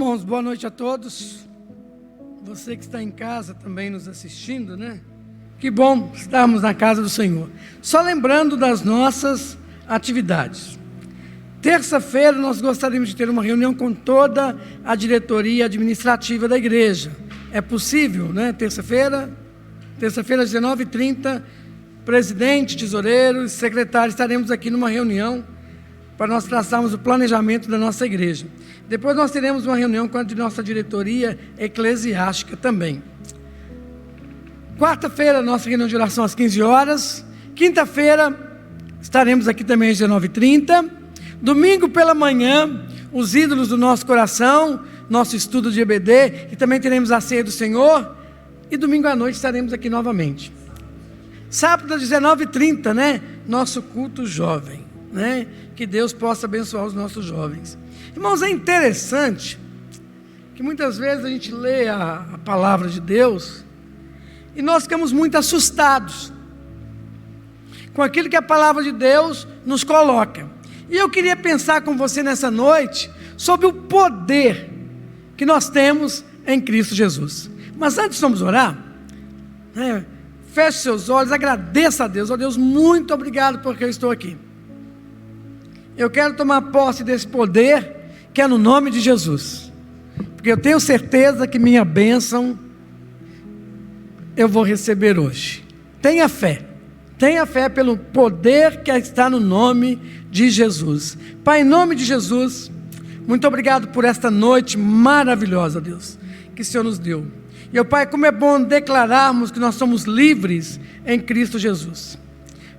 Irmãos, boa noite a todos. Você que está em casa também nos assistindo, né? Que bom estarmos na casa do Senhor. Só lembrando das nossas atividades. Terça-feira nós gostaríamos de ter uma reunião com toda a diretoria administrativa da igreja. É possível, né? Terça-feira às 19h30, presidente, tesoureiros, secretários, estaremos aqui numa reunião para nós traçarmos o planejamento da nossa igreja. Depois nós teremos uma reunião com a nossa diretoria eclesiástica também. Quarta-feira, nossa reunião de oração às 15 horas. Quinta-feira, estaremos aqui também às 19h30. Domingo pela manhã, os ídolos do nosso coração, nosso estudo de EBD, e também teremos a ceia do Senhor. E domingo à noite estaremos aqui novamente. Sábado às 19h30, né? Nosso culto jovem, né? Que Deus possa abençoar os nossos jovens. Irmãos, é interessante que muitas vezes a gente lê a palavra de Deus e nós ficamos muito assustados com aquilo que a palavra de Deus nos coloca. E eu queria pensar com você nessa noite sobre o poder que nós temos em Cristo Jesus. Mas antes vamos orar, né? Feche seus olhos, agradeça a Deus. Ó Deus, muito obrigado porque eu estou aqui. Eu quero tomar posse desse poder que é no nome de Jesus, porque eu tenho certeza que minha bênção eu vou receber hoje. Tenha fé pelo poder que está no nome de Jesus. Pai, em nome de Jesus, muito obrigado por esta noite maravilhosa, Deus, que o Senhor nos deu. E, Pai, como é bom declararmos que nós somos livres em Cristo Jesus.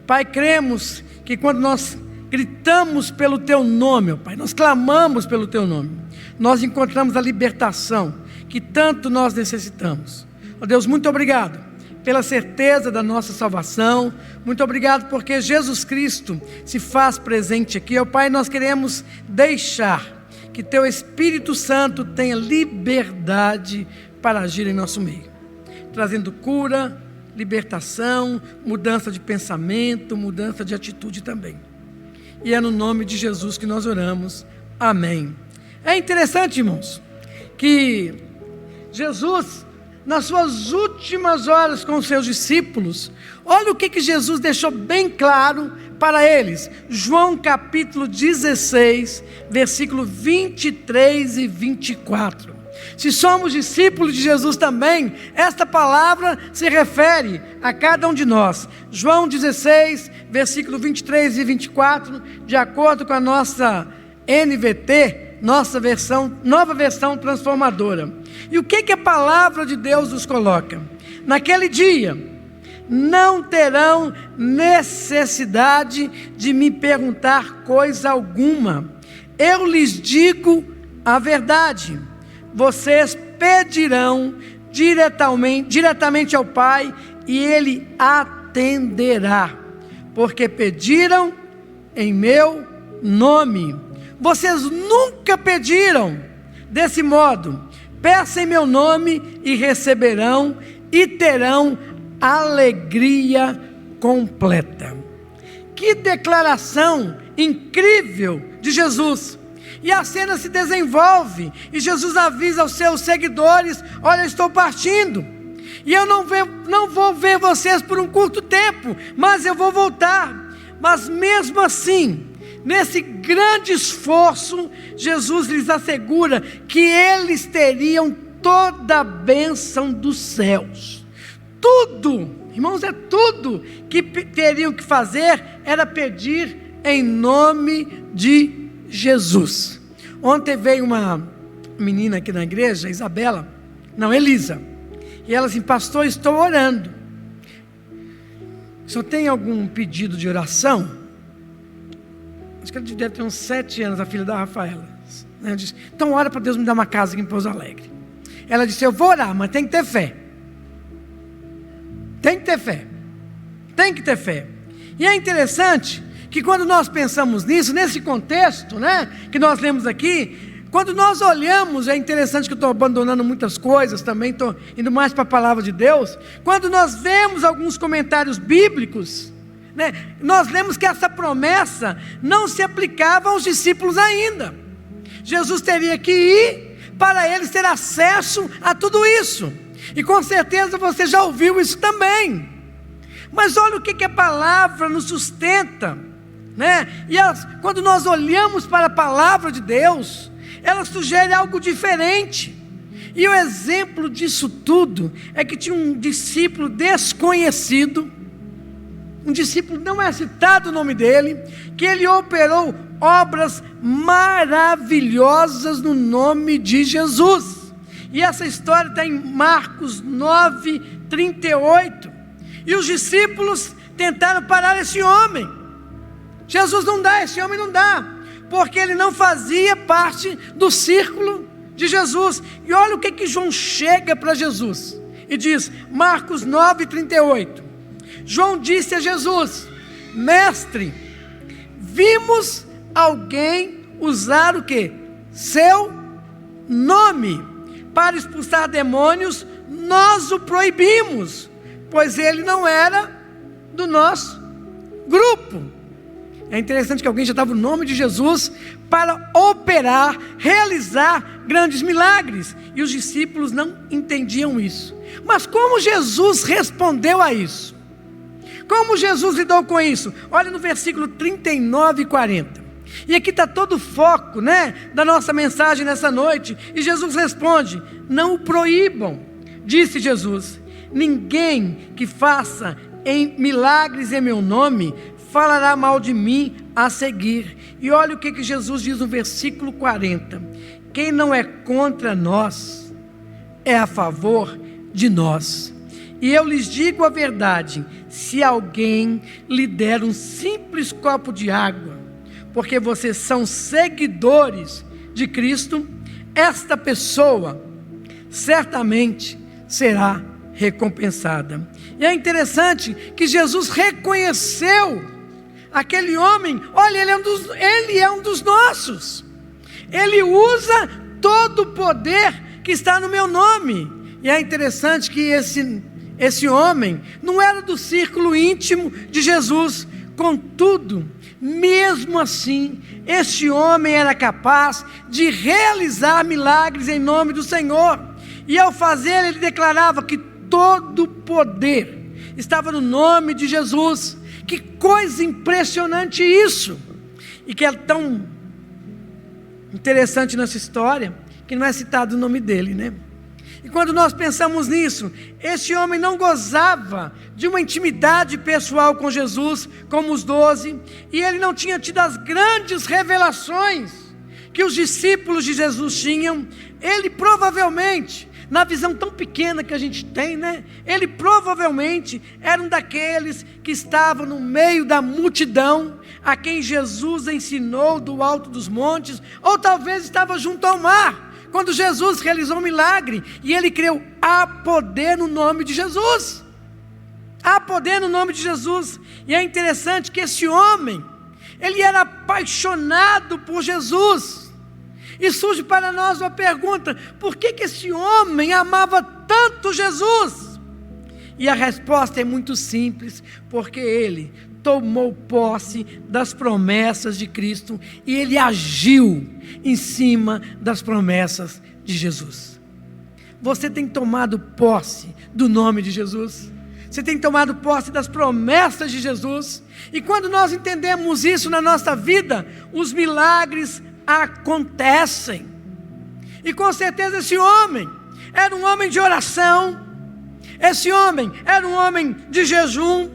Pai, cremos que quando nós gritamos pelo Teu nome, ó Pai, nós clamamos pelo Teu nome, nós encontramos a libertação que tanto nós necessitamos. Ó Deus, muito obrigado pela certeza da nossa salvação, muito obrigado porque Jesus Cristo se faz presente aqui. Ó Pai, nós queremos deixar que Teu Espírito Santo tenha liberdade para agir em nosso meio, trazendo cura, libertação, mudança de pensamento, mudança de atitude também. E é no nome de Jesus que nós oramos. Amém. É interessante, irmãos, que Jesus, nas suas últimas horas com os seus discípulos, olha o que Jesus deixou bem claro para eles. João capítulo 16, versículo 23 e 24. Se somos discípulos de Jesus também, esta palavra se refere a cada um de nós. João 16, versículo 23 e 24, de acordo com a nossa NVT, nossa versão, nova versão transformadora. E o que a palavra de Deus nos coloca? Naquele dia, não terão necessidade de me perguntar coisa alguma. Eu lhes digo a verdade. Vocês pedirão diretamente ao Pai e Ele atenderá, porque pediram em meu nome. Vocês nunca pediram desse modo. Peçam em meu nome e receberão e terão alegria completa. Que declaração incrível de Jesus! E a cena se desenvolve, e Jesus avisa aos seus seguidores: olha, eu estou partindo, e eu não vou ver vocês por um curto tempo, mas eu vou voltar. Mas mesmo assim, nesse grande esforço, Jesus lhes assegura que eles teriam toda a bênção dos céus. Tudo, irmãos, é tudo que teriam que fazer era pedir em nome de Jesus. Ontem veio uma menina aqui na igreja, Elisa, e ela assim: pastor, estou orando. Só tem algum pedido de oração? Acho que ela deve ter uns 7 anos, a filha da Rafaela. Eu disse: então ora para Deus me dar uma casa aqui em Pouso Alegre. Ela disse: eu vou orar, mas tem que ter fé. Tem que ter fé. Tem que ter fé. E é interessante que quando nós pensamos nisso, nesse contexto, né, que nós lemos aqui, quando nós olhamos, é interessante que eu estou abandonando muitas coisas também, estou indo mais para a palavra de Deus. Quando nós vemos alguns comentários bíblicos, né, nós lemos que essa promessa não se aplicava aos discípulos ainda. Jesus teria que ir para eles ter acesso a tudo isso. E com certeza você já ouviu isso também. Mas olha o que a palavra nos sustenta, né? E quando nós olhamos para a palavra de Deus, ela sugere algo diferente. E o exemplo disso tudo é que tinha um discípulo desconhecido, um discípulo, não é citado o nome dele, que ele operou obras maravilhosas no nome de Jesus. E essa história está em Marcos 9:38. E os discípulos tentaram parar esse homem. Jesus não dá, esse homem não dá, porque ele não fazia parte do círculo de Jesus. E olha o que João chega para Jesus e diz, Marcos 9:38. João disse a Jesus: mestre, vimos alguém usar o quê? Seu nome para expulsar demônios. Nós o proibimos, pois ele não era do nosso grupo. É interessante que alguém já dava o nome de Jesus para operar, realizar grandes milagres, e os discípulos não entendiam isso. Mas como Jesus respondeu a isso? Como Jesus lidou com isso? Olha no versículo 39 e 40. E aqui está todo o foco, né, da nossa mensagem nessa noite. E Jesus responde: não o proíbam, disse Jesus. Ninguém que faça milagres em meu nome falará mal de mim a seguir. E olha o que Jesus diz no versículo 40. Quem não é contra nós é a favor de nós. E eu lhes digo a verdade: se alguém lhe der um simples copo de água, porque vocês são seguidores de Cristo, esta pessoa certamente será recompensada. E é interessante que Jesus reconheceu aquele homem. Olha, ele é um dos nossos. Ele usa todo o poder que está no meu nome. E é interessante que esse homem não era do círculo íntimo de Jesus. Contudo, mesmo assim, este homem era capaz de realizar milagres em nome do Senhor. E ao fazer, ele declarava que todo o poder estava no nome de Jesus. Que coisa impressionante isso! E que é tão interessante nessa história, que não é citado o nome dele, né? E quando nós pensamos nisso, esse homem não gozava de uma intimidade pessoal com Jesus, como os 12, e ele não tinha tido as grandes revelações que os discípulos de Jesus tinham. Ele provavelmente, na visão tão pequena que a gente tem, né? Ele provavelmente era um daqueles que estavam no meio da multidão, a quem Jesus ensinou do alto dos montes, ou talvez estava junto ao mar, quando Jesus realizou um milagre, e ele creu: há poder no nome de Jesus. Há poder no nome de Jesus. E é interessante que esse homem, ele era apaixonado por Jesus. E surge para nós uma pergunta: por que esse homem amava tanto Jesus? E a resposta é muito simples: porque ele tomou posse das promessas de Cristo, e ele agiu em cima das promessas de Jesus. Você tem tomado posse do nome de Jesus? Você tem tomado posse das promessas de Jesus? E quando nós entendemos isso na nossa vida, os milagres acontecem. E com certeza esse homem era um homem de oração, esse homem era um homem de jejum.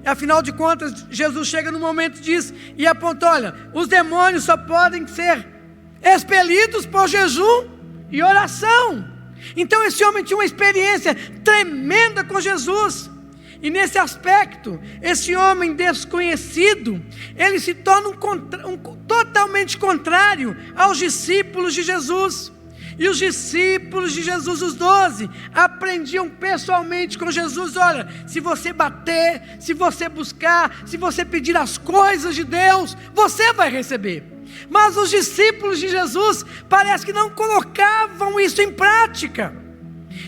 Afinal de contas, Jesus chega no momento e diz, e aponta: olha, os demônios só podem ser expelidos por jejum e oração. Então esse homem tinha uma experiência tremenda com Jesus. E nesse aspecto, esse homem desconhecido, ele se torna totalmente contrário aos discípulos de Jesus. E os discípulos de Jesus, os 12, aprendiam pessoalmente com Jesus: olha, se você bater, se você buscar, se você pedir as coisas de Deus, você vai receber. Mas os discípulos de Jesus parece que não colocavam isso em prática.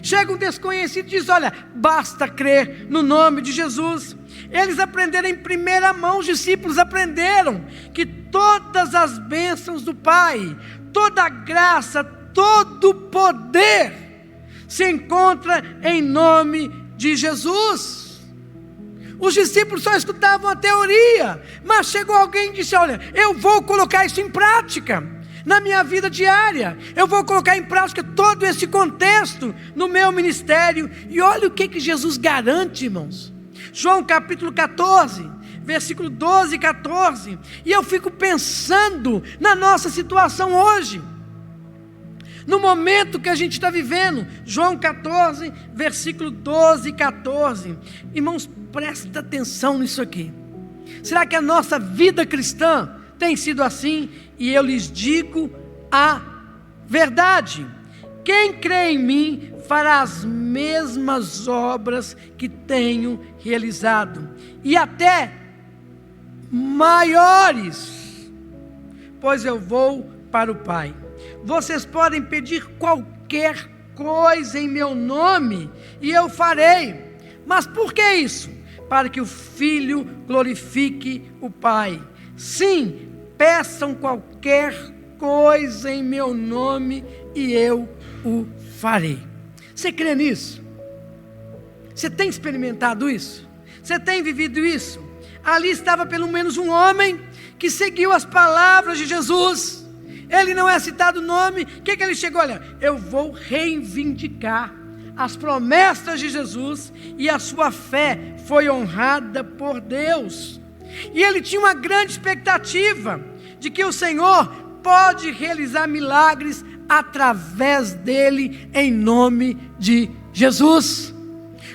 Chega um desconhecido e diz: olha, basta crer no nome de Jesus. Eles aprenderam em primeira mão, os discípulos aprenderam que todas as bênçãos do Pai, toda a graça, todo poder se encontra em nome de Jesus. Os discípulos só escutavam a teoria, mas chegou alguém e disse: olha, eu vou colocar isso em prática na minha vida diária, eu vou colocar em prática todo esse contexto no meu ministério. E olha o que Jesus garante, irmãos. João capítulo 14, versículo 12 e 14, e eu fico pensando na nossa situação hoje, no momento que a gente está vivendo. João 14, versículo 12 e 14, irmãos, presta atenção nisso aqui. Será que a nossa vida cristã tem sido assim? E eu lhes digo a verdade: quem crê em mim fará as mesmas obras que tenho realizado, e até maiores, pois eu vou para o Pai. Vocês podem pedir qualquer coisa em meu nome, e eu farei. Mas por que isso? Para que o Filho glorifique o Pai. Sim, peçam qualquer coisa em meu nome, e eu o farei. Você crê nisso? Você tem experimentado isso? Você tem vivido isso? Ali estava pelo menos um homem que seguiu as palavras de Jesus. Ele não é citado o nome. O que ele chegou? Olha, eu vou reivindicar as promessas de Jesus, e a sua fé foi honrada por Deus. E ele tinha uma grande expectativa de que o Senhor pode realizar milagres através dele, em nome de Jesus.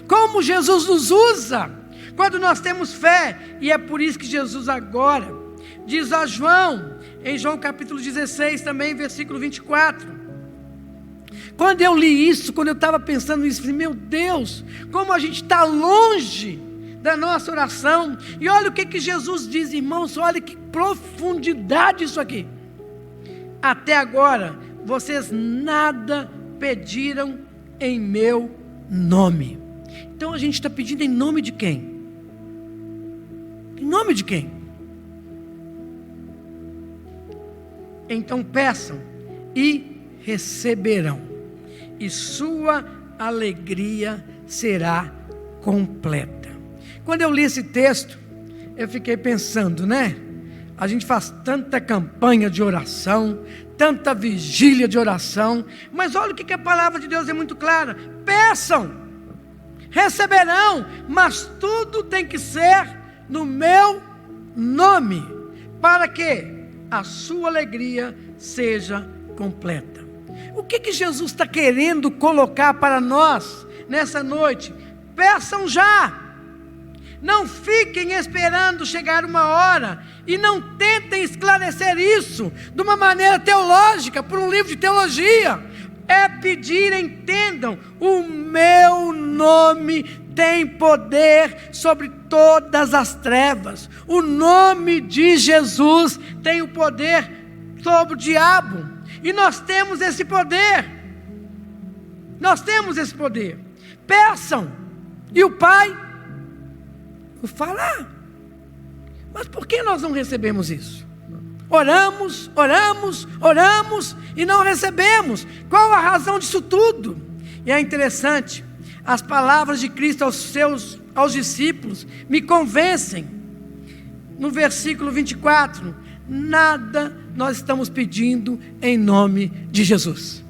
Como Jesus nos usa quando nós temos fé. E é por isso que Jesus agora diz a João, em João capítulo 16 também, versículo 24. Quando eu li isso, quando eu estava pensando nisso, falei: meu Deus, como a gente está longe da nossa oração. E olha o que Jesus diz, irmãos, olha que profundidade isso aqui. Até agora vocês nada pediram em meu nome. Então a gente está pedindo em nome de quem? Em nome de quem? Então peçam e receberão, e sua alegria será completa. Quando eu li esse texto, eu fiquei pensando, né? A gente faz tanta campanha de oração, tanta vigília de oração, mas olha o que a palavra de Deus é muito clara: peçam, receberão, mas tudo tem que ser no meu nome, para que a sua alegria seja completa. O que Jesus está querendo colocar para nós nessa noite? Peçam já. Não fiquem esperando chegar uma hora, e não tentem esclarecer isso de uma maneira teológica, por um livro de teologia. É pedir, entendam: o meu nome tem poder sobre todas as trevas. O nome de Jesus tem o poder sobre o diabo, e nós temos esse poder. Nós temos esse poder. Peçam, e o Pai o fará. Mas por que nós não recebemos isso? Oramos, oramos, oramos e não recebemos. Qual a razão disso tudo? E é interessante, as palavras de Cristo aos discípulos me convencem. No versículo 24: nada nós estamos pedindo em nome de Jesus.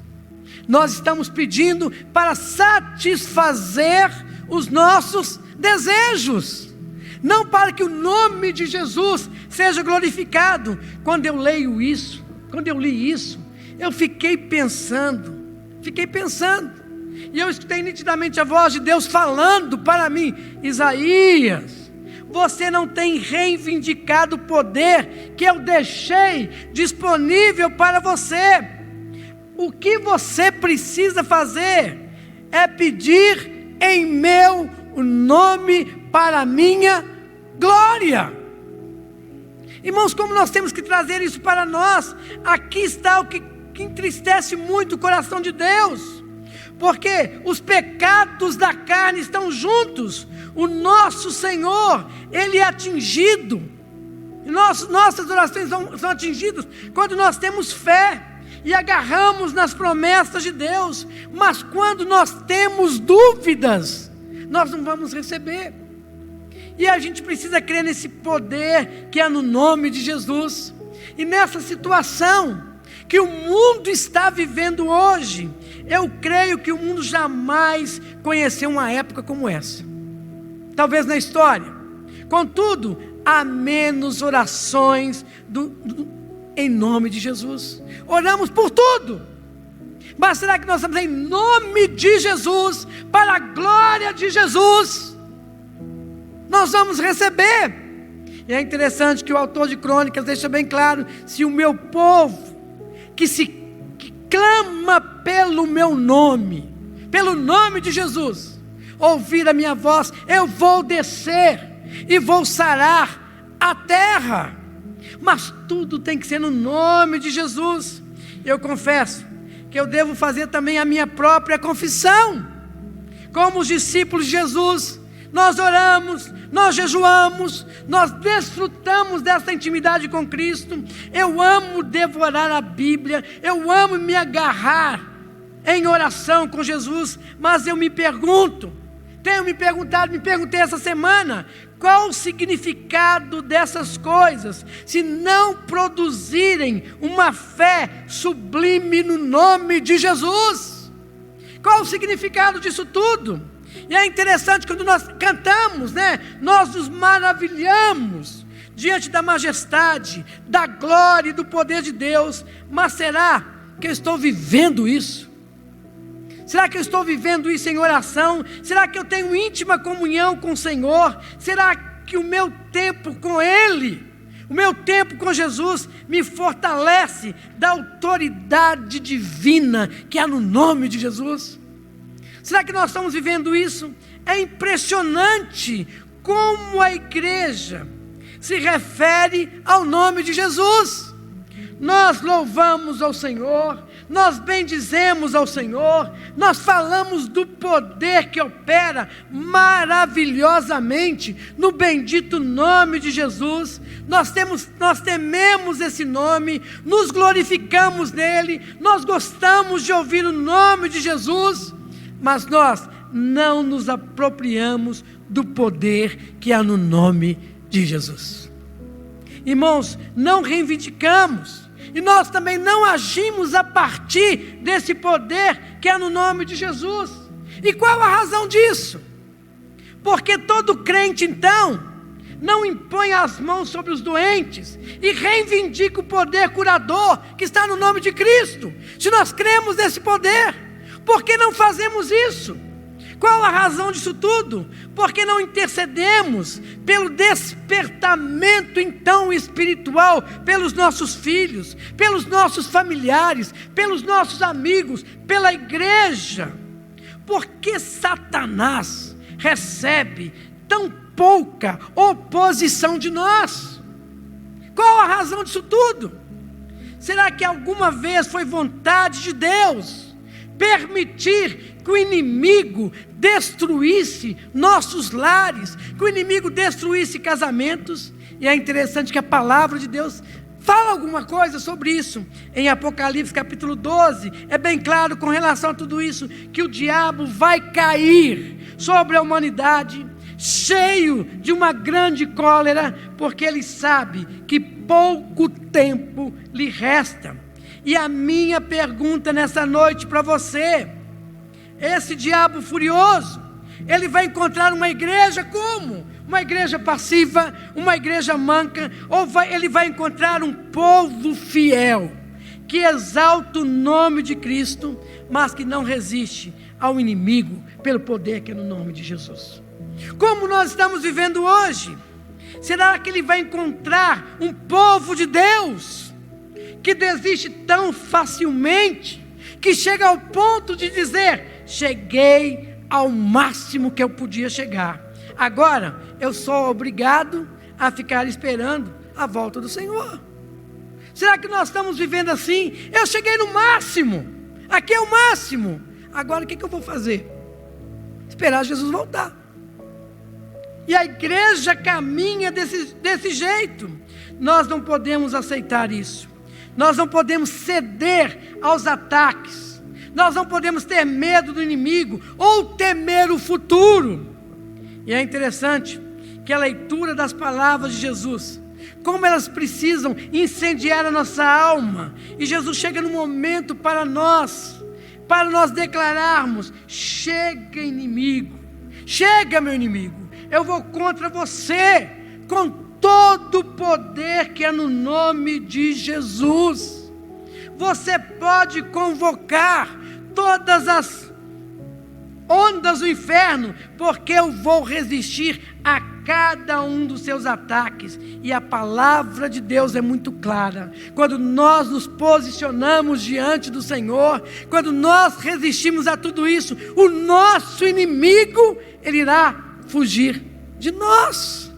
Nós estamos pedindo para satisfazer os nossos desejos, não para que o nome de Jesus seja glorificado. Quando eu li isso, eu fiquei pensando, e eu escutei nitidamente a voz de Deus falando para mim: Isaías, você não tem reivindicado o poder que eu deixei disponível para você. O que você precisa fazer é pedir em meu nome para a minha glória. Irmãos, como nós temos que trazer isso para nós. Aqui está o que entristece muito o coração de Deus, porque os pecados da carne estão juntos. O nosso Senhor, Ele é atingido, nossas orações são atingidas quando nós temos fé. e agarramos nas promessas de Deus, mas quando nós temos dúvidas, nós não vamos receber. E a gente precisa crer nesse poder que é no nome de Jesus. E nessa situação que o mundo está vivendo hoje, eu creio que o mundo jamais conheceu uma época como essa, talvez na história. Contudo, há menos orações em nome de Jesus. Oramos por tudo, mas será que nós estamos em nome de Jesus, para a glória de Jesus? Nós vamos receber. E é interessante que o autor de Crônicas deixa bem claro: se o meu povo, que clama pelo meu nome, pelo nome de Jesus, ouvir a minha voz, eu vou descer e vou sarar a terra. Mas tudo tem que ser no nome de Jesus. Eu confesso que eu devo fazer também a minha própria confissão. Como os discípulos de Jesus, nós oramos, nós jejuamos, nós desfrutamos dessa intimidade com Cristo. Eu amo devorar a Bíblia, eu amo me agarrar em oração com Jesus, mas eu me pergunto, me perguntei essa semana, qual o significado dessas coisas, se não produzirem uma fé sublime no nome de Jesus? Qual o significado disso tudo? E é interessante, quando nós cantamos, nós nos maravilhamos diante da majestade, da glória e do poder de Deus. Mas será que eu estou vivendo isso? Será que eu estou vivendo isso em oração? Será que eu tenho íntima comunhão com o Senhor? Será que o meu tempo com Ele, o meu tempo com Jesus, me fortalece da autoridade divina que há no nome de Jesus? Será que nós estamos vivendo isso? É impressionante como a igreja se refere ao nome de Jesus. Nós louvamos ao Senhor, nós bendizemos ao Senhor, nós falamos do poder que opera maravilhosamente no bendito nome de Jesus. Nós tememos esse nome, nos glorificamos nele, nós gostamos de ouvir o nome de Jesus, mas nós não nos apropriamos do poder que há no nome de Jesus. Irmãos, não reivindicamos, e nós também não agimos a partir desse poder que há no nome de Jesus. E qual a razão disso? Porque todo crente, então, não impõe as mãos sobre os doentes e reivindica o poder curador que está no nome de Cristo. Se nós cremos nesse poder, por que não fazemos isso? Qual a razão disso tudo? Porque não intercedemos pelo despertamento então espiritual, pelos nossos filhos, pelos nossos familiares, pelos nossos amigos, pela igreja. Por que Satanás recebe tão pouca oposição de nós? Qual a razão disso tudo? Será que alguma vez foi vontade de Deus permitir que o inimigo destruísse nossos lares, que o inimigo destruísse casamentos? E é interessante que a palavra de Deus fala alguma coisa sobre isso. Em Apocalipse capítulo 12, é bem claro com relação a tudo isso, que o diabo vai cair sobre a humanidade, cheio de uma grande cólera, porque ele sabe que pouco tempo lhe resta. E a minha pergunta nessa noite para você: esse diabo furioso, ele vai encontrar uma igreja como? Uma igreja passiva, uma igreja manca, ou ele vai encontrar um povo fiel, que exalta o nome de Cristo, mas que não resiste ao inimigo pelo poder que é no nome de Jesus? Como nós estamos vivendo hoje? Será que ele vai encontrar um povo de Deus que desiste tão facilmente, que chega ao ponto de dizer: cheguei ao máximo que eu podia chegar, agora eu sou obrigado a ficar esperando a volta do Senhor? Será que nós estamos vivendo assim? Eu cheguei no máximo, aqui é o máximo, agora o que eu vou fazer? Esperar Jesus voltar. E a igreja caminha desse jeito. Nós não podemos aceitar isso. Nós não podemos ceder aos ataques. Nós não podemos ter medo do inimigo ou temer o futuro. E é interessante que a leitura das palavras de Jesus, como elas precisam incendiar a nossa alma. E Jesus chega no momento para nós declararmos: chega, inimigo, chega, meu inimigo, eu vou contra você, com todo o poder que é no nome de Jesus. Você pode convocar todas as ondas do inferno, porque eu vou resistir a cada um dos seus ataques. E a palavra de Deus é muito clara: quando nós nos posicionamos diante do Senhor, quando nós resistimos a tudo isso, o nosso inimigo, ele irá fugir de nós.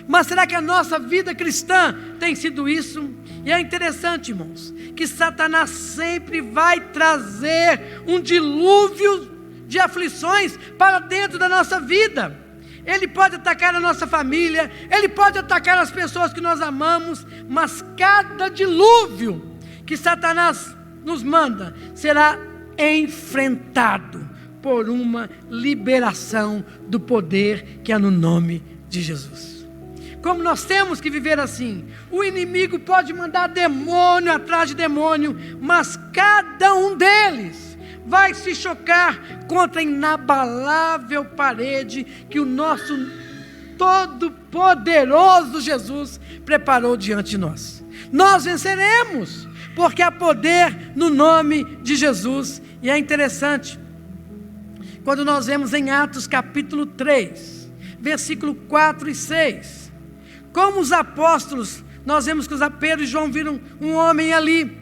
Mas será que a nossa vida cristã tem sido isso? E é interessante, irmãos, que Satanás sempre vai trazer um dilúvio de aflições para dentro da nossa vida. Ele pode atacar a nossa família, ele pode atacar as pessoas que nós amamos, mas cada dilúvio que Satanás nos manda será enfrentado por uma liberação do poder que há no nome de Jesus. Como nós temos que viver assim? O inimigo pode mandar demônio atrás de demônio, mas cada um deles vai se chocar contra a inabalável parede que o nosso todo-poderoso Jesus preparou diante de nós. Nós venceremos, porque há poder no nome de Jesus. E é interessante, quando nós vemos em Atos capítulo 3, versículo 4 e 6, como os apóstolos, nós vemos que os Pedro e João viram um homem ali.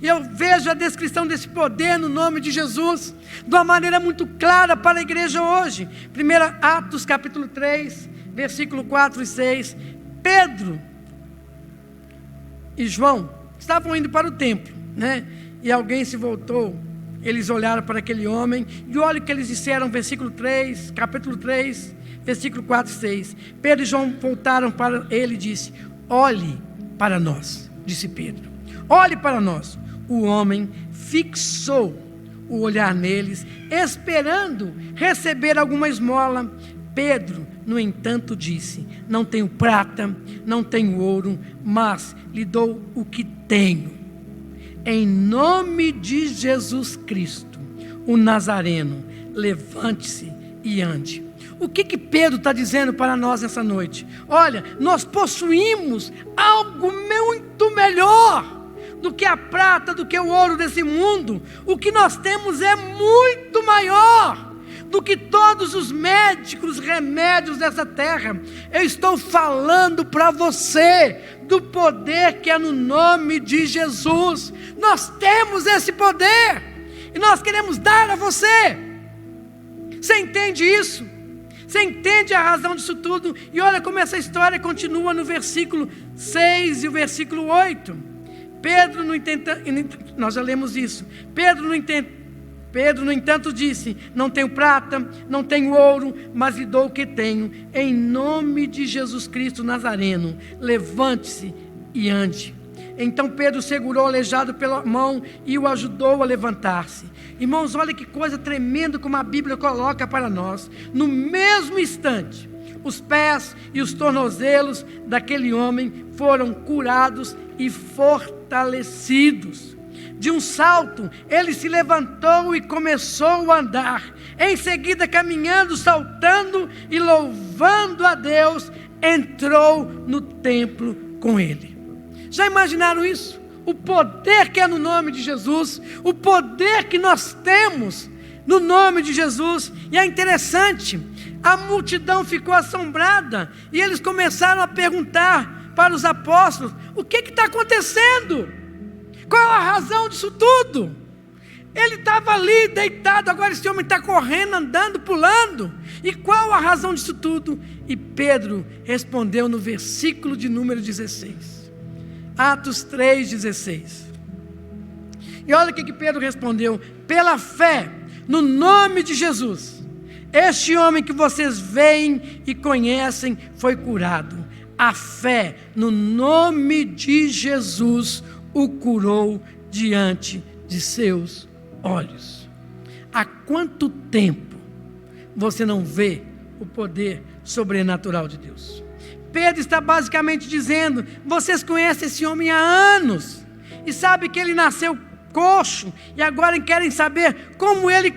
E eu vejo a descrição desse poder no nome de Jesus de uma maneira muito clara para a igreja hoje. 1 Atos capítulo 3, versículo 4 e 6. Pedro e João estavam indo para o templo, né? E alguém se voltou, eles olharam para aquele homem, e olha o que eles disseram, versículo 3, capítulo 3, versículo 4 e 6. Pedro e João voltaram para ele e disse: olhe para nós, disse Pedro, olhe para nós. O homem fixou o olhar neles, esperando receber alguma esmola. Pedro, no entanto, disse: não tenho prata, não tenho ouro, mas lhe dou o que tenho. Em nome de Jesus Cristo, o Nazareno, levante-se e ande. O que Pedro está dizendo para nós essa noite? Olha, nós possuímos algo muito melhor do que a prata, do que o ouro desse mundo. O que nós temos é muito maior do que todos os médicos, remédios dessa terra. Eu estou falando para você do poder que é no nome de Jesus. Nós temos esse poder e nós queremos dar a você. Você entende isso? Você entende a razão disso tudo? E olha como essa história continua no versículo 6 e o versículo 8. Pedro, nós já lemos isso. Pedro, no entanto, disse: não tenho prata, não tenho ouro, mas lhe dou o que tenho. Em nome de Jesus Cristo Nazareno, levante-se e ande. Então Pedro segurou o aleijado pela mão e o ajudou a levantar-se. Irmãos, olha que coisa tremenda como a Bíblia coloca para nós. No mesmo instante, os pés e os tornozelos daquele homem foram curados e fortalecidos. De um salto, ele se levantou e começou a andar. Em seguida, caminhando, saltando e louvando a Deus, entrou no templo com ele. Já imaginaram isso? O poder que é no nome de Jesus, o poder que nós temos no nome de Jesus. E é interessante, a multidão ficou assombrada e eles começaram a perguntar para os apóstolos: o que está acontecendo? Qual a razão disso tudo? Ele estava ali deitado, agora esse homem está correndo, andando, pulando. E qual a razão disso tudo? E Pedro respondeu no versículo de número 16. Atos 3,16. E olha o que Pedro respondeu: pela fé no nome de Jesus, este homem que vocês veem e conhecem foi curado. A fé no nome de Jesus o curou diante de seus olhos. Há quanto tempo você não vê o poder sobrenatural de Deus? Pedro está basicamente dizendo: vocês conhecem esse homem há anos, e sabem que ele nasceu coxo, e agora querem saber como ele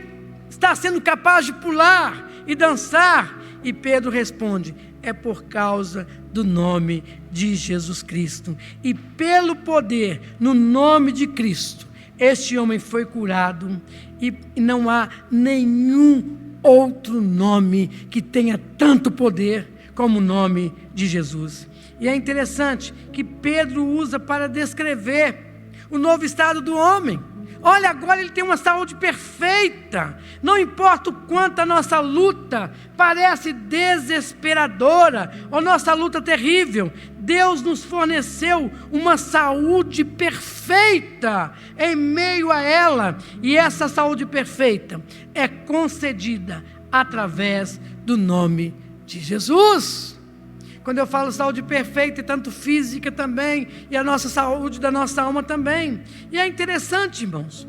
está sendo capaz de pular e dançar. E Pedro responde: é por causa do nome de Jesus Cristo, e pelo poder no nome de Cristo, este homem foi curado, e não há nenhum outro nome que tenha tanto poder como o nome de Jesus. E é interessante que Pedro usa para descrever o novo estado do homem. Olha, agora ele tem uma saúde perfeita. Não importa o quanto a nossa luta parece desesperadora, ou nossa luta terrível, Deus nos forneceu uma saúde perfeita em meio a ela. E essa saúde perfeita é concedida através do nome de Jesus. Quando eu falo saúde perfeita, é tanto física também, e a nossa saúde da nossa alma também. E é interessante, irmãos,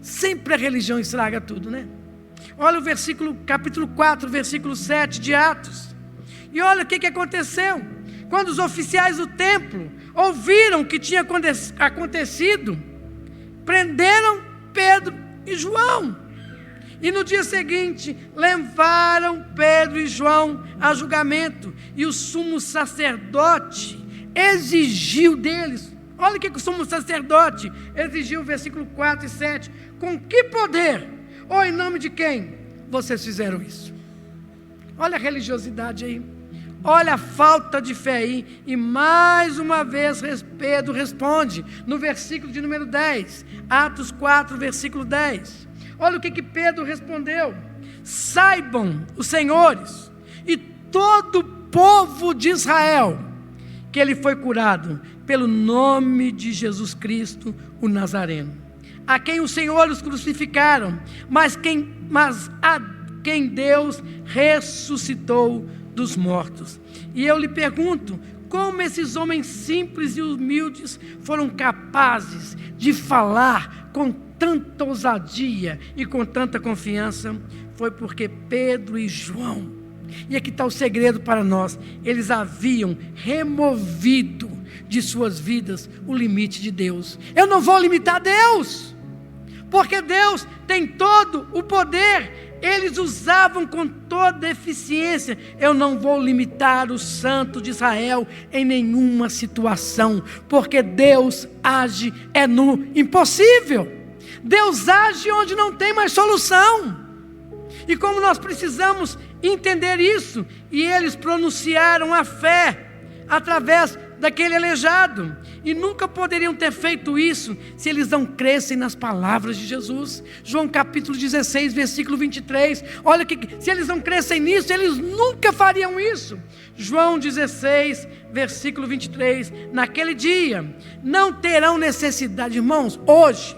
sempre a religião estraga tudo, né? Olha o capítulo 4, versículo 7 de Atos. E olha o que aconteceu. Quando os oficiais do templo ouviram o que tinha acontecido, prenderam Pedro e João. E no dia seguinte, levaram Pedro e João a julgamento. E o sumo sacerdote exigiu deles. Olha o que o sumo sacerdote exigiu, versículo 4 e 7. Com que poder, ou em nome de quem, vocês fizeram isso? Olha a religiosidade aí. Olha a falta de fé aí. E mais uma vez Pedro responde, no versículo de número 10. Atos 4, versículo 10. Olha o que Pedro respondeu: saibam os senhores e todo o povo de Israel que ele foi curado pelo nome de Jesus Cristo, o Nazareno, a quem os senhores crucificaram, mas a quem Deus ressuscitou dos mortos. E eu lhe pergunto, como esses homens simples e humildes foram capazes de falar com tanta ousadia e com tanta confiança? Foi porque Pedro e João, e aqui está o segredo para nós, eles haviam removido de suas vidas o limite de Deus. Eu não vou limitar Deus, porque Deus tem todo o poder. Eles usavam com toda eficiência. Eu não vou limitar o santo de Israel em nenhuma situação, porque Deus age no impossível. Deus age onde não tem mais solução. E como nós precisamos entender isso, e eles pronunciaram a fé através daquele aleijado, e nunca poderiam ter feito isso se eles não crescem nas palavras de Jesus. João capítulo 16, versículo 23, olha que se eles não crescem nisso, eles nunca fariam isso. João 16, versículo 23, naquele dia não terão necessidade, irmãos, hoje,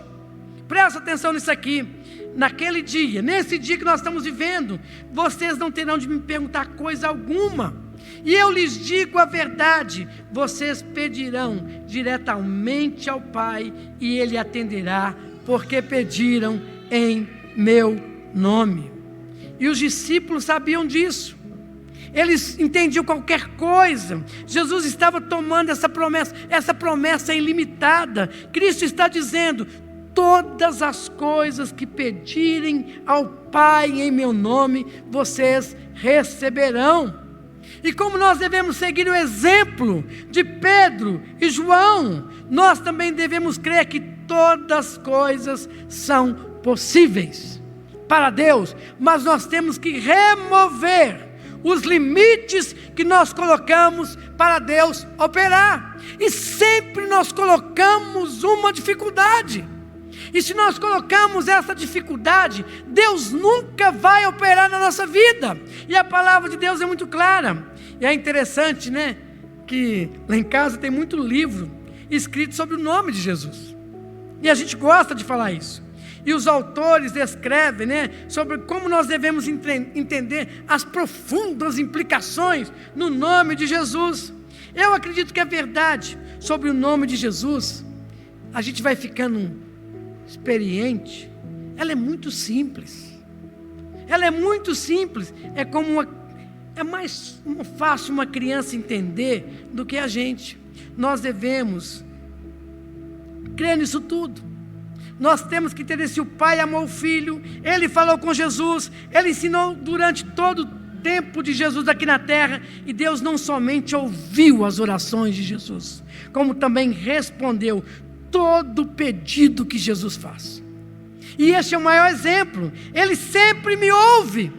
presta atenção nisso aqui, naquele dia, nesse dia que nós estamos vivendo, vocês não terão de me perguntar coisa alguma. E eu lhes digo a verdade, vocês pedirão diretamente ao Pai, e Ele atenderá, porque pediram em meu nome. E os discípulos sabiam disso, eles entendiam qualquer coisa. Jesus estava tomando essa promessa ilimitada. Cristo está dizendo: todas as coisas que pedirem ao Pai em meu nome, vocês receberão. E como nós devemos seguir o exemplo de Pedro e João, nós também devemos crer que todas as coisas são possíveis para Deus, mas nós temos que remover os limites que nós colocamos para Deus operar. E sempre nós colocamos uma dificuldade. E se nós colocamos essa dificuldade, Deus nunca vai operar na nossa vida. E a palavra de Deus é muito clara. E é interessante, né, que lá em casa tem muito livro escrito sobre o nome de Jesus. E a gente gosta de falar isso. E os autores descrevem, né, sobre como nós devemos entender as profundas implicações no nome de Jesus. Eu acredito que a verdade sobre o nome de Jesus a gente vai ficando experiente, ela é muito simples. Ela é muito simples. É mais fácil uma criança entender do que a gente. Nós devemos crer nisso tudo. Nós temos que entender: se o Pai amou o Filho, Ele falou com Jesus, Ele ensinou durante todo o tempo de Jesus aqui na terra, e Deus não somente ouviu as orações de Jesus, como também respondeu todo o pedido que Jesus faz. E este é o maior exemplo. Ele sempre me ouve,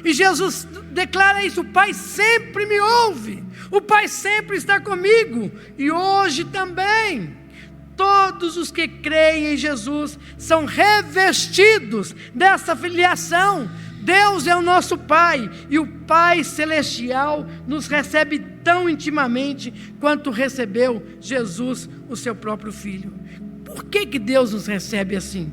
e Jesus declara isso: o Pai sempre me ouve, o Pai sempre está comigo, e hoje também. Todos os que creem em Jesus são revestidos dessa filiação. Deus é o nosso Pai, e o Pai Celestial nos recebe tão intimamente quanto recebeu Jesus, o seu próprio Filho. Por que Deus nos recebe assim?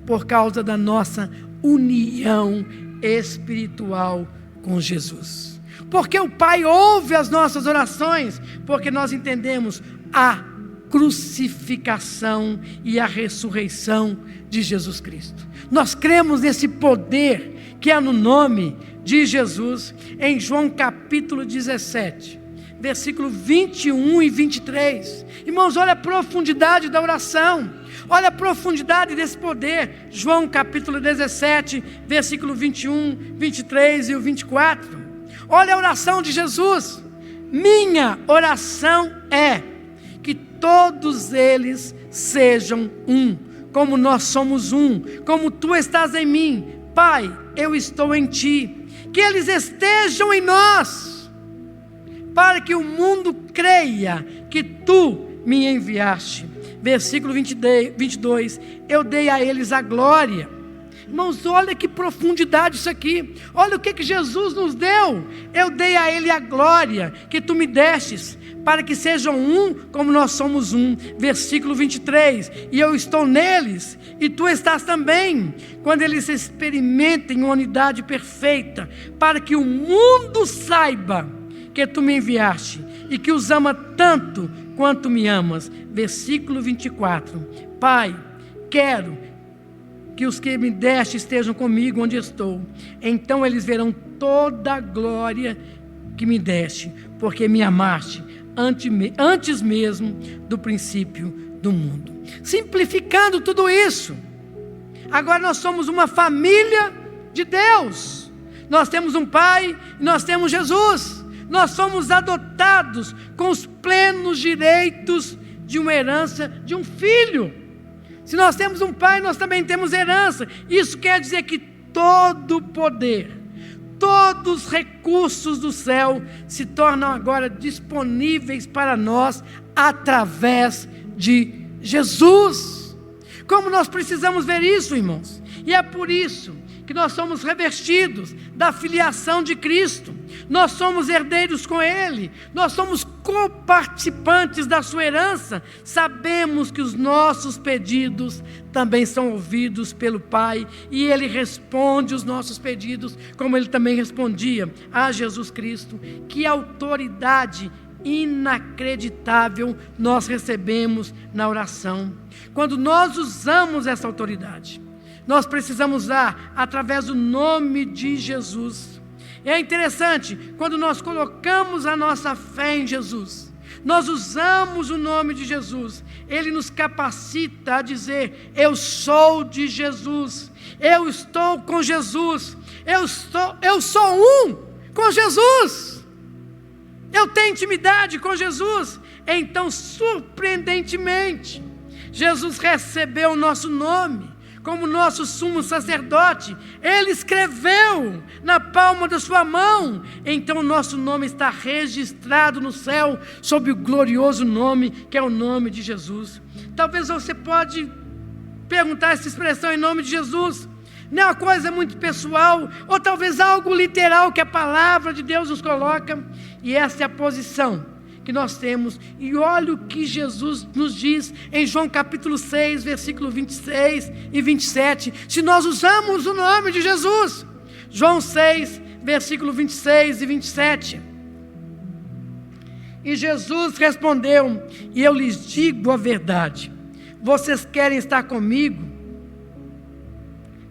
Por causa da nossa união espiritual com Jesus. Porque o Pai ouve as nossas orações, porque nós entendemos a crucificação e a ressurreição de Jesus Cristo. Nós cremos nesse poder que há no nome de Jesus. Em João capítulo 17, versículo 21 e 23, irmãos, olha a profundidade da oração, olha a profundidade desse poder. João capítulo 17, versículo 21, 23 e o 24, olha a oração de Jesus: minha oração é que todos eles sejam um, como nós somos um, como tu estás em mim, Pai, eu estou em ti, que eles estejam em nós, para que o mundo creia que tu me enviaste. Versículo 22, eu dei a eles a glória. Irmãos, olha que profundidade isso aqui. Olha o que Jesus nos deu. Eu dei a ele a glória que tu me destes, para que sejam um como nós somos um. Versículo 23, e eu estou neles, e tu estás também, quando eles experimentem uma unidade perfeita, para que o mundo saiba que tu me enviaste, e que os ama tanto quanto me amas. Versículo 24, Pai, quero que os que me deste estejam comigo onde estou, então eles verão toda a glória que me deste, porque me amaste antes mesmo do princípio do mundo. Simplificando tudo isso, agora nós somos uma família de Deus. Nós temos um Pai e nós temos Jesus. Nós somos adotados com os plenos direitos de uma herança de um filho. Se nós temos um Pai, nós também temos herança. Isso quer dizer que todo o poder, todos os recursos do céu se tornam agora disponíveis para nós através de Jesus. Como nós precisamos ver isso, irmãos? E é por isso que nós somos revestidos da filiação de Cristo. Nós somos herdeiros com Ele, nós somos coparticipantes da sua herança. Sabemos que os nossos pedidos também são ouvidos pelo Pai, e Ele responde os nossos pedidos, como Ele também respondia a Jesus Cristo. Que autoridade inacreditável nós recebemos na oração. Quando nós usamos essa autoridade, nós precisamos usar através do nome de Jesus. É interessante, quando nós colocamos a nossa fé em Jesus, nós usamos o nome de Jesus, Ele nos capacita a dizer: eu sou de Jesus, eu estou com Jesus, eu sou um com Jesus, eu tenho intimidade com Jesus. Então, surpreendentemente, Jesus recebeu o nosso nome como nosso sumo sacerdote. Ele escreveu na palma da sua mão. Então o nosso nome está registrado no céu, sob o glorioso nome que é o nome de Jesus. Talvez você pode perguntar: essa expressão em nome de Jesus não é uma coisa muito pessoal, ou talvez algo literal que a palavra de Deus nos coloca? E essa é a posição que nós temos. E olha o que Jesus nos diz em João capítulo 6, versículo 26 e 27, se nós usamos o nome de Jesus. João 6, versículo 26 e 27. E Jesus respondeu: e eu lhes digo a verdade, vocês querem estar comigo,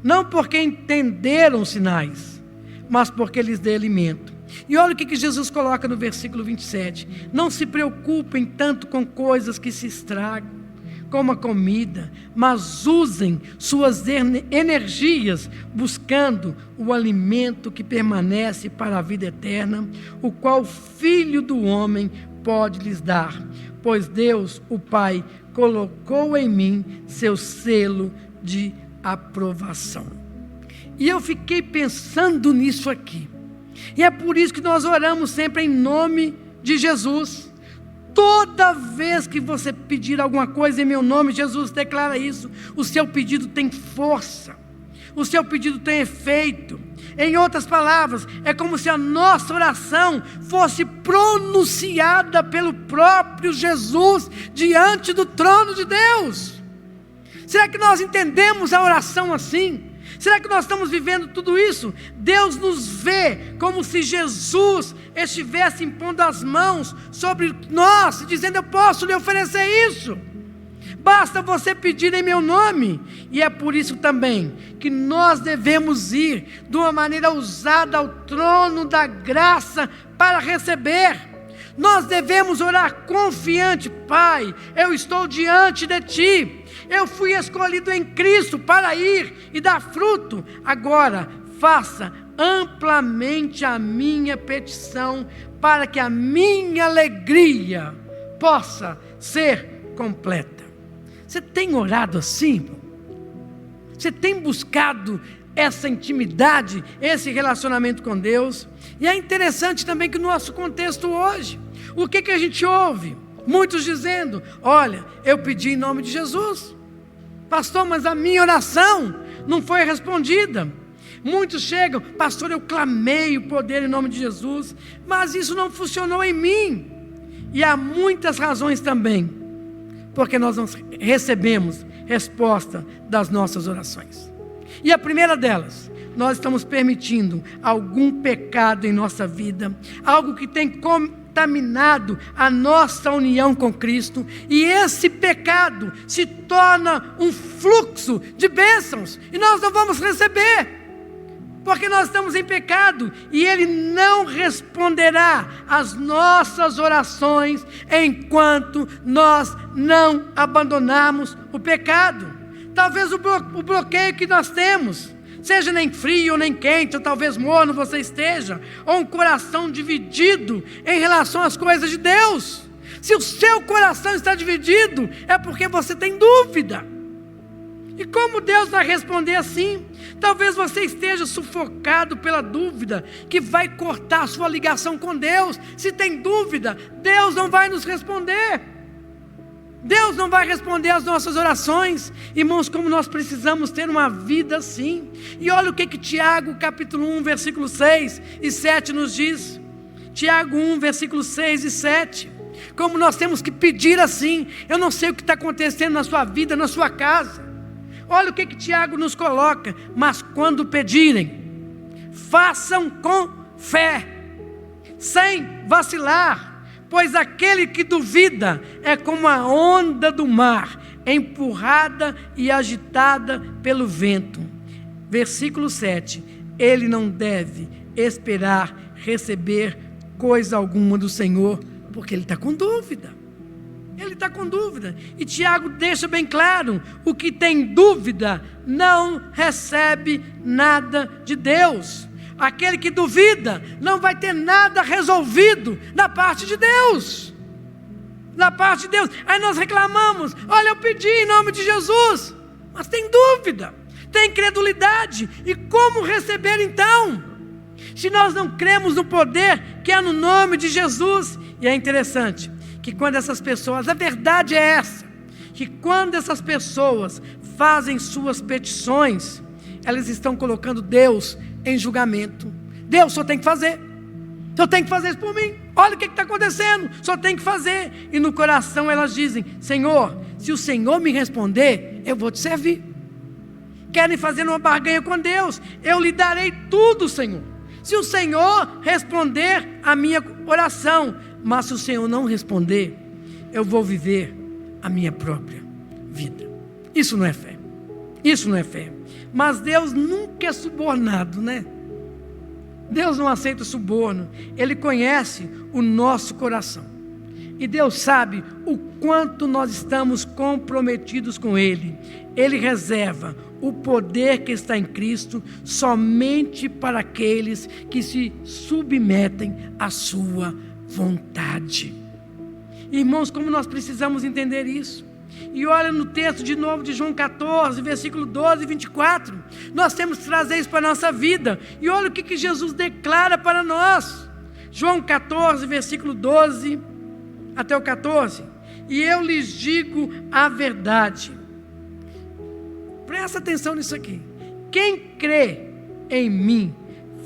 não porque entenderam os sinais, mas porque lhes dei alimento. E olha o que Jesus coloca no versículo 27. Não se preocupem tanto com coisas que se estragam, como a comida, mas usem suas energias buscando o alimento que permanece para a vida eterna, o qual o Filho do Homem pode lhes dar, pois Deus, o Pai, colocou em mim seu selo de aprovação. E eu fiquei pensando nisso aqui, e é por isso que nós oramos sempre em nome de Jesus. Toda vez que você pedir alguma coisa em meu nome, Jesus declara isso, o seu pedido tem força, o seu pedido tem efeito. Em outras palavras, é como se a nossa oração fosse pronunciada pelo próprio Jesus diante do trono de Deus. Será que nós entendemos a oração assim? Será que nós estamos vivendo tudo isso? Deus nos vê como se Jesus estivesse impondo as mãos sobre nós, dizendo: eu posso lhe oferecer isso, basta você pedir em meu nome. E é por isso também que nós devemos ir de uma maneira ousada ao trono da graça para receber. Nós devemos orar confiante: Pai, eu estou diante de Ti, eu fui escolhido em Cristo para ir e dar fruto. Agora, faça amplamente a minha petição, para que a minha alegria possa ser completa. Você tem orado assim? Você tem buscado essa intimidade, esse relacionamento com Deus? E é interessante também que no nosso contexto hoje, o que a gente ouve? Muitos dizendo: olha, eu pedi em nome de Jesus, pastor, mas a minha oração não foi respondida. Muitos chegam: pastor, eu clamei o poder em nome de Jesus, mas isso não funcionou em mim. E há muitas razões também, porque nós não recebemos resposta das nossas orações. E a primeira delas, nós estamos permitindo algum pecado em nossa vida, algo que tem contaminado a nossa união com Cristo, e esse pecado se torna um fluxo de bênçãos, e nós não vamos receber, porque nós estamos em pecado, e Ele não responderá às nossas orações enquanto nós não abandonarmos o pecado. Talvez o bloqueio que nós temos, seja nem frio ou nem quente, ou talvez morno você esteja, ou um coração dividido em relação às coisas de Deus. Se o seu coração está dividido, é porque você tem dúvida. E como Deus vai responder assim? Talvez você esteja sufocado pela dúvida, que vai cortar a sua ligação com Deus. Se tem dúvida, Deus não vai nos responder. Deus não vai responder às nossas orações. Irmãos, como nós precisamos ter uma vida assim. E olha o que Tiago capítulo 1, versículo 6 e 7 nos diz. Tiago 1, versículo 6 e 7. Como nós temos que pedir assim. Eu não sei o que está acontecendo na sua vida, na sua casa. Olha o que Tiago nos coloca: mas quando pedirem, façam com fé, sem vacilar, pois aquele que duvida é como a onda do mar, empurrada e agitada pelo vento. Versículo 7, ele não deve esperar receber coisa alguma do Senhor, porque ele está com dúvida. Ele está com dúvida, e Tiago deixa bem claro: o que tem dúvida não recebe nada de Deus. Aquele que duvida não vai ter nada resolvido da parte de Deus. Da parte de Deus. Aí nós reclamamos: olha, eu pedi em nome de Jesus, mas tem dúvida, tem incredulidade. E como receber então? Se nós não cremos no poder que é no nome de Jesus. E é interessante que quando essas pessoas, a verdade é essa, que quando essas pessoas fazem suas petições, elas estão colocando Deus em julgamento. Deus só tem que fazer, só tem que fazer isso por mim. Olha o que está acontecendo, só tem que fazer. E no coração elas dizem: Senhor, se o Senhor me responder, eu vou te servir. Querem fazer uma barganha com Deus: eu lhe darei tudo, Senhor, se o Senhor responder a minha oração. Mas se o Senhor não responder, eu vou viver a minha própria vida. Isso não é fé. Isso não é fé. Mas Deus nunca é subornado, né? Deus não aceita suborno. Ele conhece o nosso coração. E Deus sabe o quanto nós estamos comprometidos com Ele. Ele reserva o poder que está em Cristo somente para aqueles que se submetem à sua vontade. Irmãos, como nós precisamos entender isso. E olha no texto de novo de João 14, versículo 12 e 24. Nós temos que trazer isso para a nossa vida. E olha o que Jesus declara para nós. João 14, versículo 12 até o 14. E eu lhes digo a verdade. Presta atenção nisso aqui. Quem crê em mim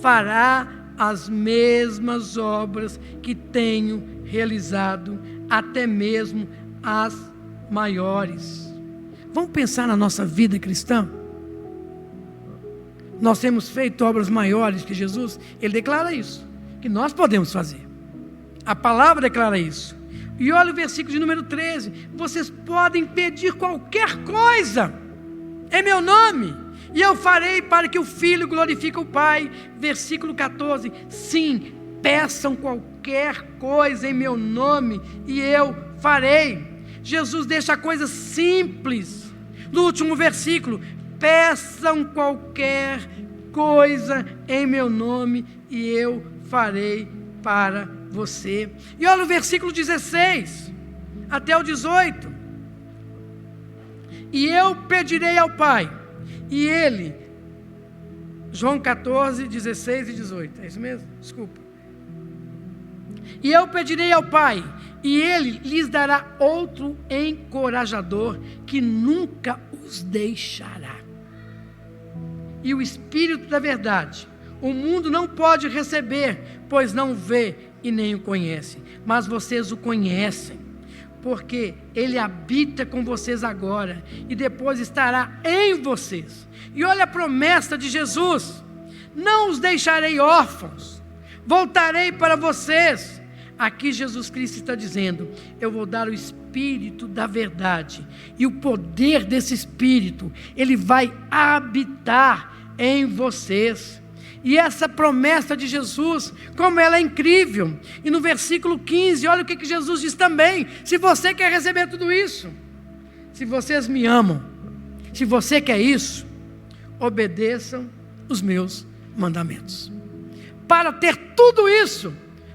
fará as mesmas obras que tenho realizado, até mesmo as maiores. Vamos pensar na nossa vida cristã? Nós temos feito obras maiores que Jesus. Ele declara isso, que nós podemos fazer. A palavra declara isso. E olha o versículo de número 13. Vocês podem pedir qualquer coisa em meu nome, e eu farei para que o Filho glorifique o Pai. Versículo 14. Sim, peçam qualquer coisa em meu nome, e eu farei. Jesus deixa a coisa simples. No último versículo, peçam qualquer coisa em meu nome, e eu farei para você. E olha o versículo 16 até o 18. E eu pedirei ao Pai, e Ele, João 14, 16 e 18, é isso mesmo? Desculpa. E eu pedirei ao Pai, e Ele lhes dará outro encorajador, que nunca os deixará. E o Espírito da verdade, o mundo não pode receber, pois não vê e nem o conhece, mas vocês o conhecem, porque Ele habita com vocês agora, e depois estará em vocês. E olha a promessa de Jesus: não os deixarei órfãos, voltarei para vocês. Aqui Jesus Cristo está dizendo: eu vou dar o Espírito da verdade, e o poder desse Espírito, Ele vai habitar em vocês. E essa promessa de Jesus, como ela é incrível. E no versículo 15, olha o que Jesus diz também: se você quer receber tudo isso, se vocês me amam, se você quer isso, obedeçam os meus mandamentos. Para ter tudo isso,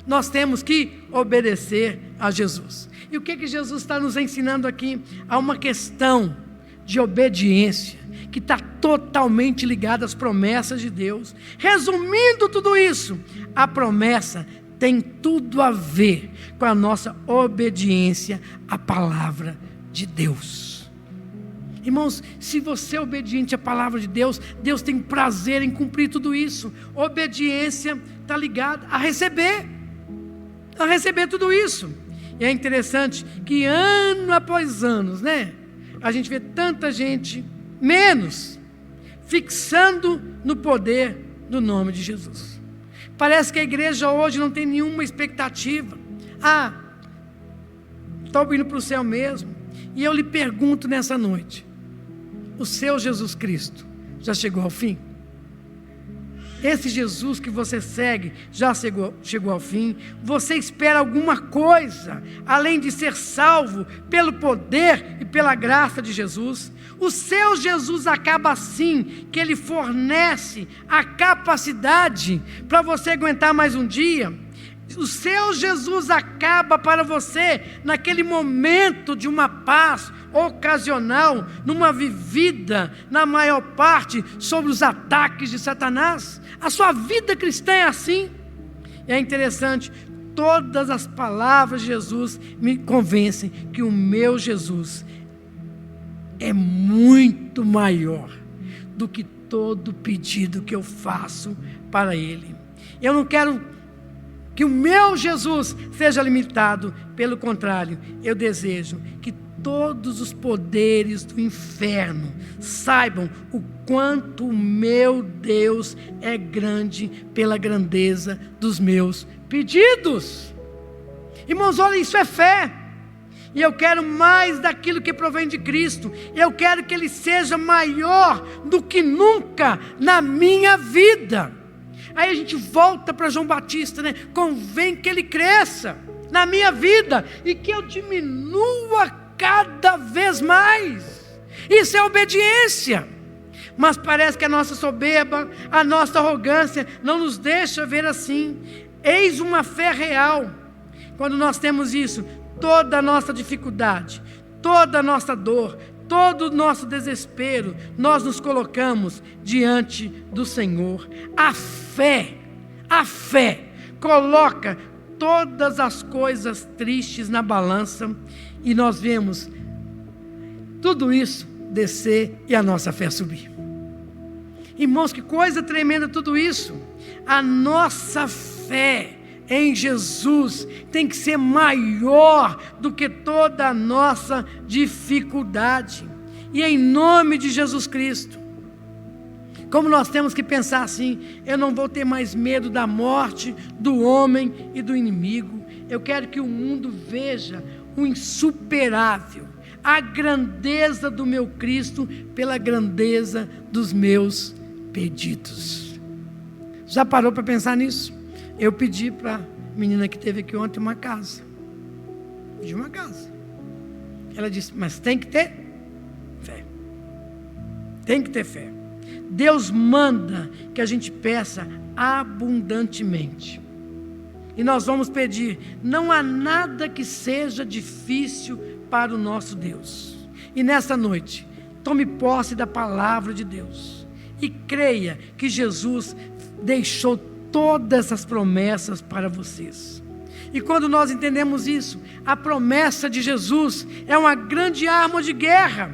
nós temos que obedecer a Jesus. E o que Jesus está nos ensinando aqui? Há uma questão de obediência que está totalmente ligada às promessas de Deus. Resumindo tudo isso, a promessa tem tudo a ver com a nossa obediência à palavra de Deus. Irmãos, se você é obediente à palavra de Deus, Deus tem prazer em cumprir tudo isso. Obediência está ligada a receber tudo isso. E é interessante que ano após ano, né, a gente vê tanta gente menos fixando no poder do nome de Jesus. Parece que a igreja hoje não tem nenhuma expectativa. Estou indo para o céu mesmo. E eu lhe pergunto nessa noite: o seu Jesus Cristo já chegou ao fim? Esse Jesus que você segue já chegou ao fim? Você espera alguma coisa além de ser salvo pelo poder e pela graça de Jesus? O seu Jesus acaba assim, que Ele fornece a capacidade para você aguentar mais um dia. O seu Jesus acaba para você naquele momento de uma paz ocasional, numa vivida, na maior parte, sobre os ataques de Satanás. A sua vida cristã é assim. E é interessante, todas as palavras de Jesus me convencem que o meu Jesus é muito maior do que todo pedido que eu faço para Ele. Eu não quero que o meu Jesus seja limitado, pelo contrário, eu desejo que todos os poderes do inferno saibam o quanto o meu Deus é grande pela grandeza dos meus pedidos. Irmãos, olha, isso é fé. E eu quero mais daquilo que provém de Cristo. Eu quero que Ele seja maior do que nunca na minha vida. Aí a gente volta para João Batista, né? Convém que Ele cresça na minha vida e que eu diminua cada vez mais. Isso é obediência. Mas parece que a nossa soberba, a nossa arrogância não nos deixa ver assim. Eis uma fé real. Quando nós temos isso, toda a nossa dificuldade, toda a nossa dor, todo o nosso desespero, nós nos colocamos diante do Senhor. A fé coloca todas as coisas tristes na balança e nós vemos tudo isso descer e a nossa fé subir. Irmãos, que coisa tremenda tudo isso. A nossa fé em Jesus tem que ser maior do que toda a nossa dificuldade. E em nome de Jesus Cristo, como nós temos que pensar assim: eu não vou ter mais medo da morte, do homem e do inimigo. Eu quero que o mundo veja o insuperável, a grandeza do meu Cristo pela grandeza dos meus pedidos. Já parou para pensar nisso? Eu pedi para a menina que esteve aqui ontem uma casa. Pedi uma casa. Ela disse: mas tem que ter fé. Tem que ter fé. Deus manda que a gente peça abundantemente. E nós vamos pedir. Não há nada que seja difícil para o nosso Deus. E nessa noite, tome posse da palavra de Deus. E creia que Jesus deixou todas as promessas para vocês. E quando nós entendemos isso, a promessa de Jesus é uma grande arma de guerra.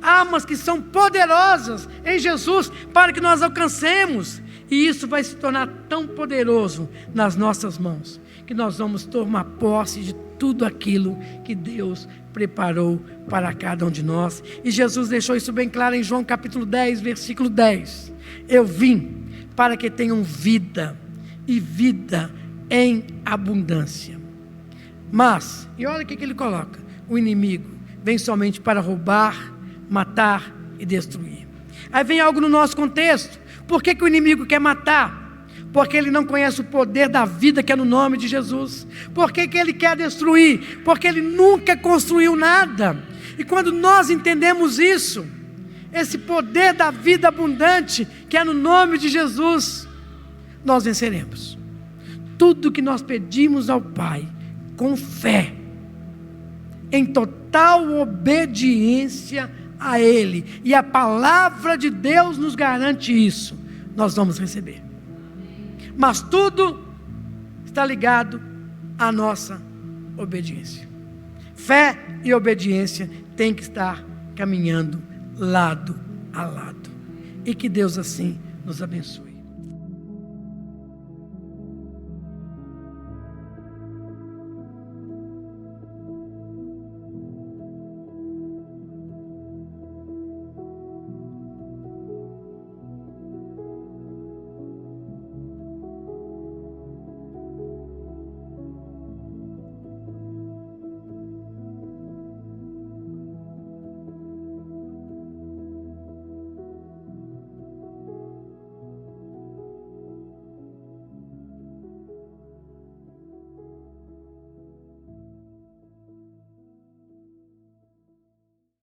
Armas que são poderosas em Jesus para que nós alcancemos. E isso vai se tornar tão poderoso nas nossas mãos, que nós vamos tomar posse de tudo aquilo que Deus preparou para cada um de nós. E Jesus deixou isso bem claro em João capítulo 10, versículo 10. Eu vim para que tenham vida, e vida em abundância. Mas, e olha o que ele coloca: o inimigo vem somente para roubar, matar e destruir. Aí vem algo no nosso contexto. Por que o inimigo quer matar? Porque ele não conhece o poder da vida que é no nome de Jesus. Por que ele quer destruir? Porque ele nunca construiu nada. E quando nós entendemos isso, esse poder da vida abundante que é no nome de Jesus, nós venceremos. Tudo que nós pedimos ao Pai, com fé, em total obediência a Ele, e a palavra de Deus nos garante isso, nós vamos receber. Mas tudo está ligado à nossa obediência. Fé e obediência têm que estar caminhando lado a lado. E que Deus assim nos abençoe.